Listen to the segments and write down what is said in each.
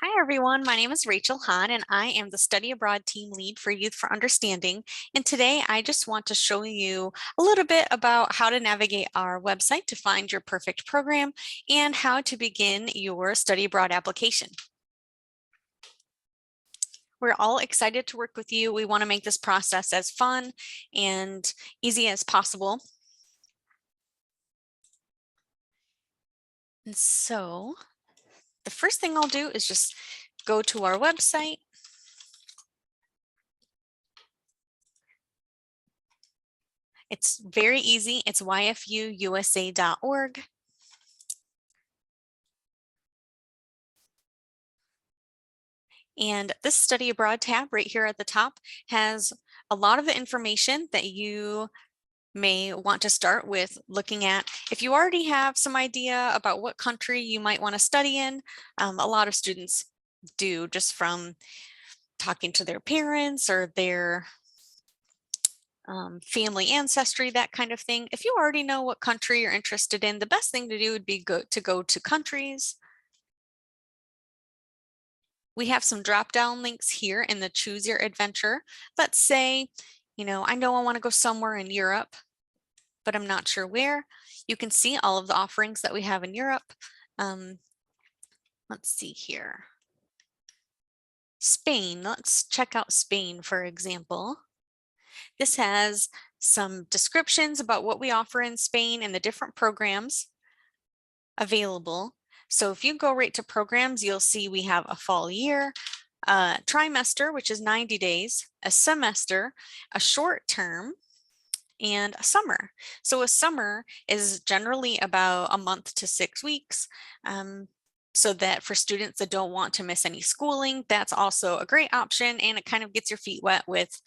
Hi, everyone. My name is Rachel Hahn, and I am the Study Abroad Team Lead for Youth for Understanding. And today I just want to show you a little bit about how to navigate our website to find your perfect program and how to begin your study abroad application. We're all excited to work with you. We want to make this process as fun and easy as possible. And so the first thing I'll do is just go to our website. It's very easy. It's yfuusa.org. And this study abroad tab right here at the top has a lot of the information that you may want to start with looking at. If you already have some idea about what country you might want to study in, a lot of students do just from talking to their parents or their family ancestry, that kind of thing. If you already know what country you're interested in, the best thing to do would be go to countries. We have some drop down links here in the choose your adventure. Let's say, I know I want to go somewhere in Europe, but I'm not sure where. You can see all of the offerings that we have in Europe. Let's see here. Spain, let's check out Spain, for example. This has some descriptions about what we offer in Spain and the different programs available. So if you go right to programs, you'll see we have a fall year, a trimester, which is 90 days, a semester, a short term, and a summer. So a summer is generally about a month to 6 weeks. So that for students that don't want to miss any schooling, that's also a great option, and it kind of gets your feet wet with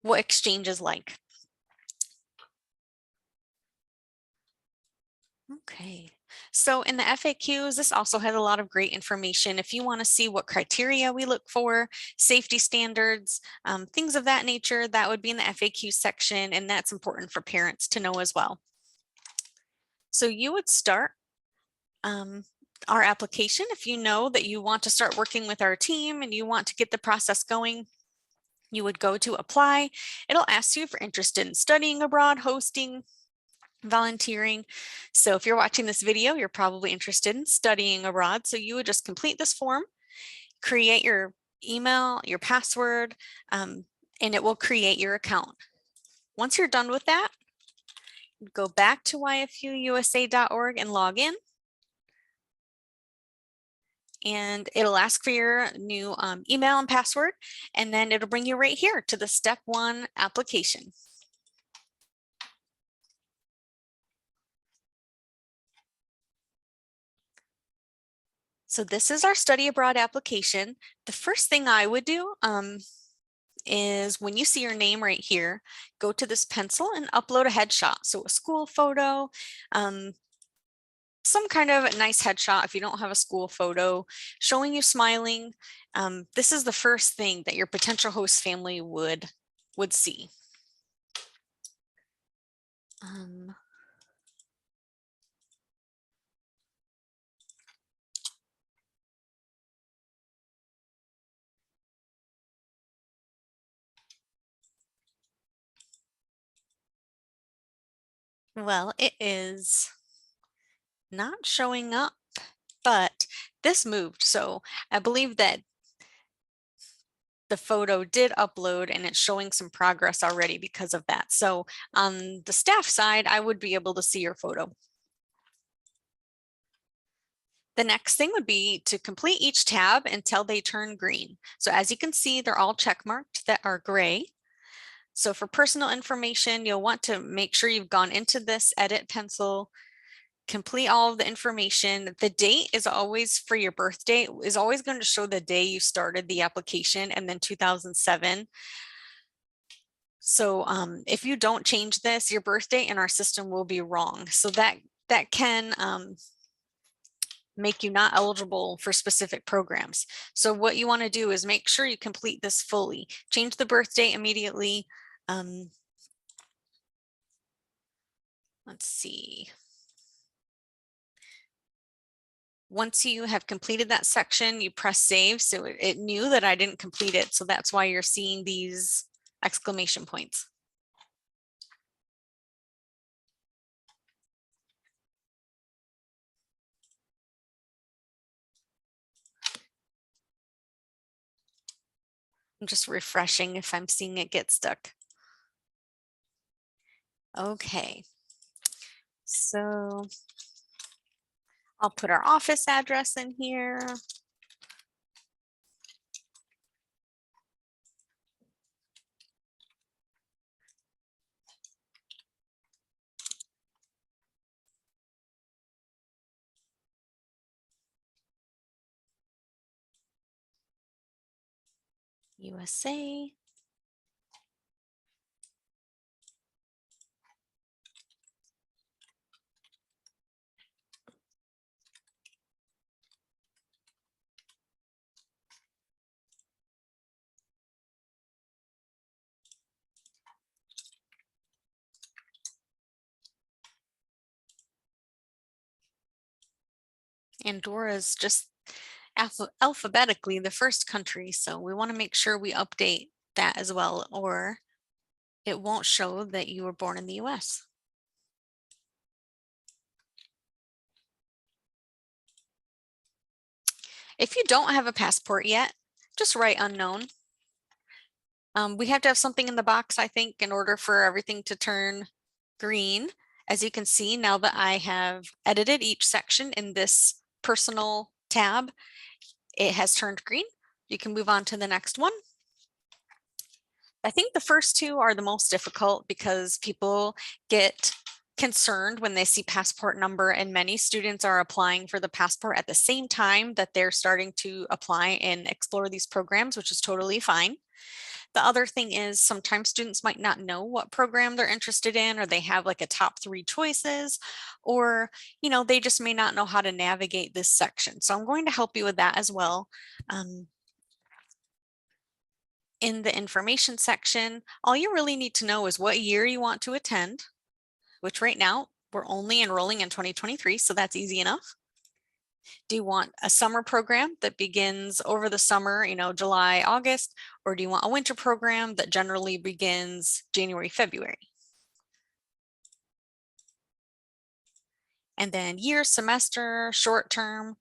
what exchange is like. Okay, so in the FAQs, this also has a lot of great information. If you want to see what criteria we look for, safety standards, things of that nature, that would be in the FAQ section, and that's important for parents to know as well. So you would start our application if you know that you want to start working with our team and you want to get the process going. You would go to apply. It'll ask you if you're interested in studying abroad, hosting, volunteering. So if you're watching this video, you're probably interested in studying abroad. So you would just complete this form, create your email, your password, and it will create your account. Once you're done with that, go back to yfuusa.org and log in. And it'll ask for your new email and password, and then it'll bring you right here to the step 1 application. So this is our study abroad application. The first thing I would do is when you see your name right here, go to this pencil and upload a headshot. So a school photo, some kind of a nice headshot if you don't have a school photo showing you smiling. This is the first thing that your potential host family would see. Well, it is not showing up, but this moved. So I believe that the photo did upload and it's showing some progress already because of that. So on the staff side, I would be able to see your photo. The next thing would be to complete each tab until they turn green. So as you can see, they're all check marked that are gray. So for personal information, you'll want to make sure you've gone into this edit pencil, complete all of the information. The date is always for your birthday, is always going to show the day you started the application and then 2007. So if you don't change this, your birthday in our system will be wrong. So that can make you not eligible for specific programs. So what you want to do is make sure you complete this fully. Change the birthday immediately. Let's see. Once you have completed that section, you press save. So it knew that I didn't complete it. So that's why you're seeing these exclamation points. I'm just refreshing if I'm seeing it get stuck. Okay. So I'll put our office address in here. USA. Andorra is just alphabetically the first country, so we want to make sure we update that as well, or it won't show that you were born in the US. If you don't have a passport yet, just write unknown. We have to have something in the box, I think, in order for everything to turn green. As you can see, now that I have edited each section in this personal tab, it has turned green. You can move on to the next one. I think the first two are the most difficult because people get concerned when they see passport number, and many students are applying for the passport at the same time that they're starting to apply and explore these programs, which is totally fine. The other thing is sometimes students might not know what program they're interested in, or they have like a top 3 choices, or they just may not know how to navigate this section. So I'm going to help you with that as well. In the information section, all you really need to know is what year you want to attend, which right now we're only enrolling in 2023, so that's easy enough. Do you want a summer program that begins over the summer, July, August, or do you want a winter program that generally begins January, February? And then year, semester, short term.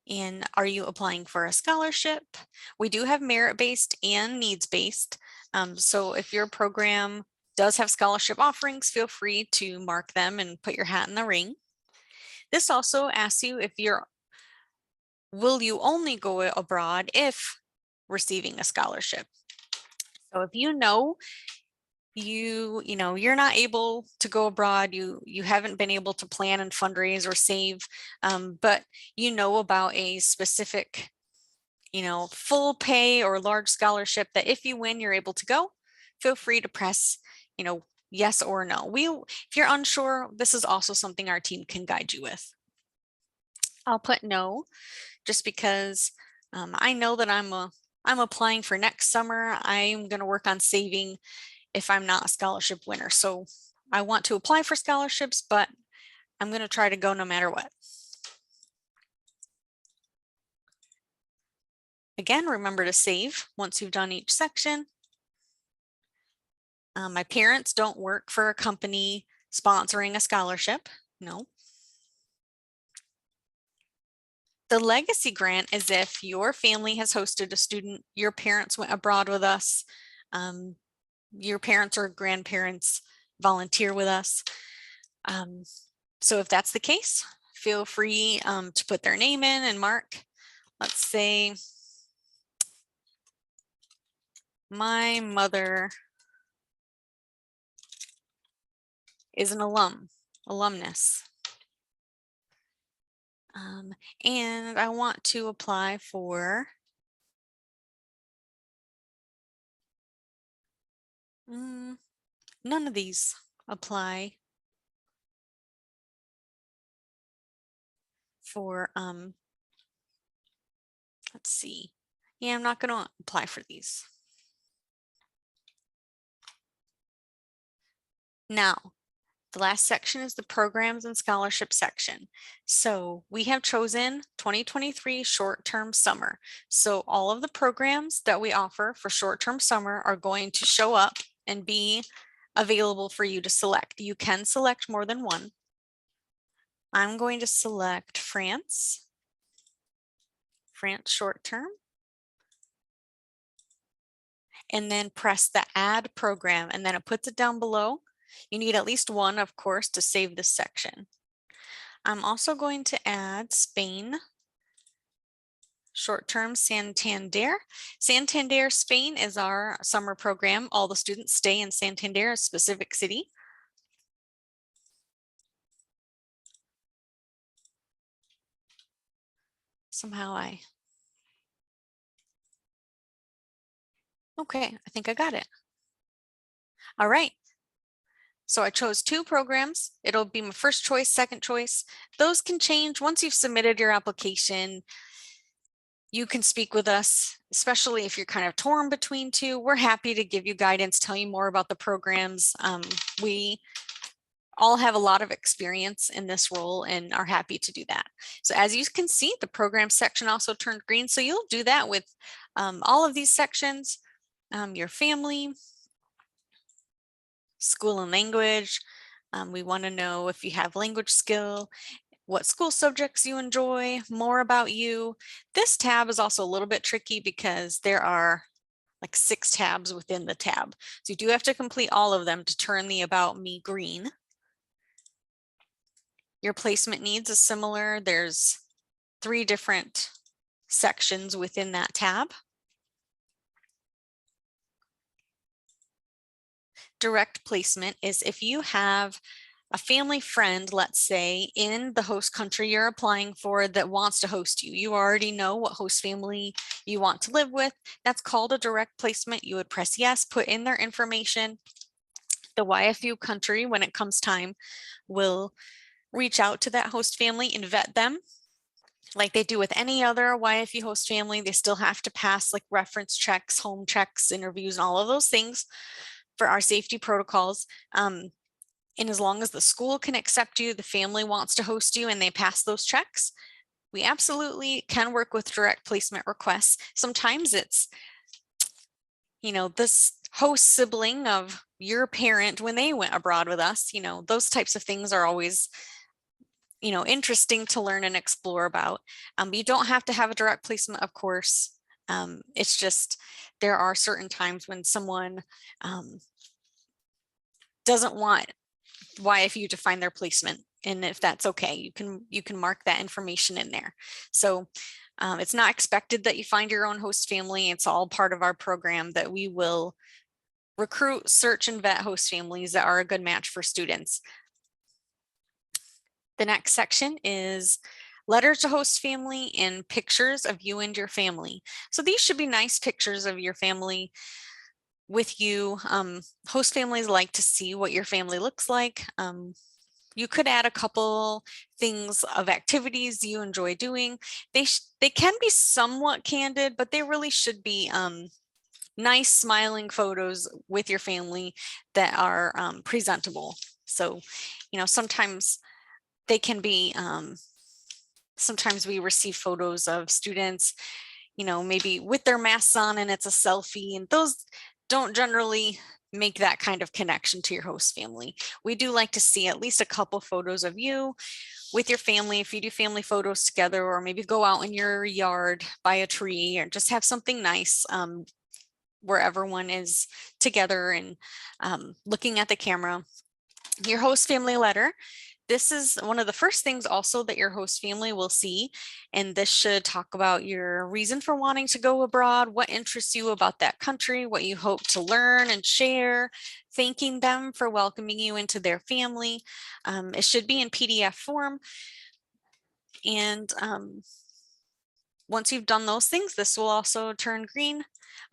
And are you applying for a scholarship? We do have merit-based and needs-based. So if your program does have scholarship offerings, feel free to mark them and put your hat in the ring. This also asks you will you only go abroad if receiving a scholarship? So if you're not able to go abroad, you haven't been able to plan and fundraise or save, but about a specific full pay or large scholarship that if you win, you're able to go, feel free to press, yes or no. If you're unsure, this is also something our team can guide you with. I'll put no, just because I know that I'm applying for next summer. I'm going to work on saving if I'm not a scholarship winner. So I want to apply for scholarships, but I'm going to try to go no matter what. Again, remember to save once you've done each section. My parents don't work for a company sponsoring a scholarship. No. The legacy grant is if your family has hosted a student, your parents went abroad with us, your parents or grandparents volunteer with us. So if that's the case, feel free to put their name in and mark. Let's say my mother is an alumnus. And I want to apply for none of these apply for, let's see. Yeah, I'm not going to apply for these. Now, The last section is the programs and scholarship section. So we have chosen 2023 short-term summer. So all of the programs that we offer for short-term summer are going to show up and be available for you to select. You can select more than one. I'm going to select France short-term, and then press the add program, and then it puts it down below. You need at least one, of course, to save this section. I'm also going to add Spain short-term Santander. Santander, Spain is our summer program. All the students stay in Santander, a specific city. Okay, I think I got it. All right. So I chose two programs. It'll be my first choice, second choice. Those can change once you've submitted your application. You can speak with us, especially if you're kind of torn between two. We're happy to give you guidance, tell you more about the programs. We all have a lot of experience in this role and are happy to do that. So as you can see, the program section also turned green. So you'll do that with all of these sections, your family, school and language. We want to know if you have language skill, what school subjects you enjoy, more about you. This tab is also a little bit tricky because there are like 6 tabs within the tab. So you do have to complete all of them to turn the About Me green. Your placement needs is similar. There's 3 different sections within that tab. Direct placement is if you have a family friend, let's say, in the host country you're applying for that wants to host you. You already know what host family you want to live with. That's called a direct placement. You would press yes, put in their information. The YFU country, when it comes time, will reach out to that host family and vet them like they do with any other YFU host family. They still have to pass like reference checks, home checks, interviews, and all of those things for our safety protocols. And as long as the school can accept you, the family wants to host you, and they pass those checks, we absolutely can work with direct placement requests. Sometimes it's, this host sibling of your parent when they went abroad with us, those types of things are always, interesting to learn and explore about. You don't have to have a direct placement, of course. It's just there are certain times when someone doesn't want YFU to find their placement, and if that's okay, you can mark that information in there. So it's not expected that you find your own host family. It's all part of our program that we will recruit, search, and vet host families that are a good match for students. The next section is letters to host family and pictures of you and your family. So these should be nice pictures of your family with you. Host families like to see what your family looks like. You could add a couple things of activities you enjoy doing. They can be somewhat candid, but they really should be nice smiling photos with your family that are presentable. So, sometimes they can be, sometimes we receive photos of students, maybe with their masks on and it's a selfie, and those don't generally make that kind of connection to your host family. We do like to see at least a couple photos of you with your family. If you do family photos together, or maybe go out in your yard by a tree, or just have something nice where everyone is together and looking at the camera. Your host family letter. This is one of the first things also that your host family will see, and this should talk about your reason for wanting to go abroad, what interests you about that country, what you hope to learn and share, thanking them for welcoming you into their family. It should be in PDF form, and once you've done those things, this will also turn green.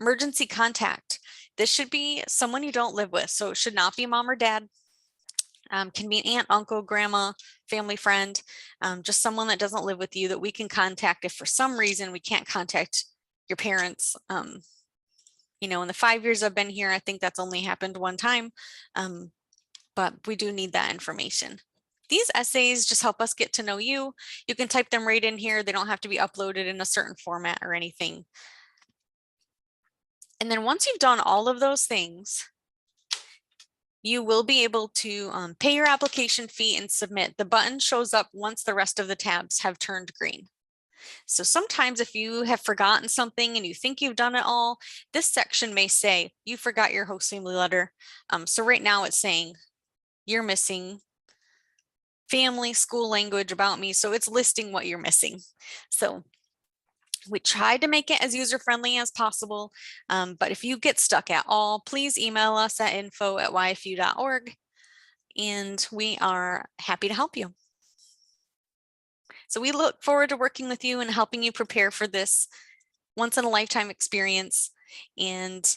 Emergency contact. This should be someone you don't live with, so it should not be mom or dad. Can be an aunt, uncle, grandma, family friend, just someone that doesn't live with you that we can contact if for some reason we can't contact your parents. In the 5 years I've been here, I think that's only happened one time. but we do need that information. These essays just help us get to know you. You can type them right in here. They don't have to be uploaded in a certain format or anything. And then once you've done all of those things, you will be able to pay your application fee and submit. The button shows up once the rest of the tabs have turned green. So sometimes if you have forgotten something and you think you've done it all, this section may say you forgot your host family letter. So right now it's saying you're missing family, school, language, about me. So it's listing what you're missing. So we tried to make it as user-friendly as possible, but if you get stuck at all, please email us at info@yfu.org, and we are happy to help you. So we look forward to working with you and helping you prepare for this once-in-a-lifetime experience, and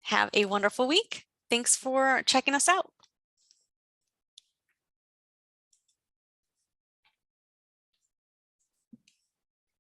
have a wonderful week. Thanks for checking us out.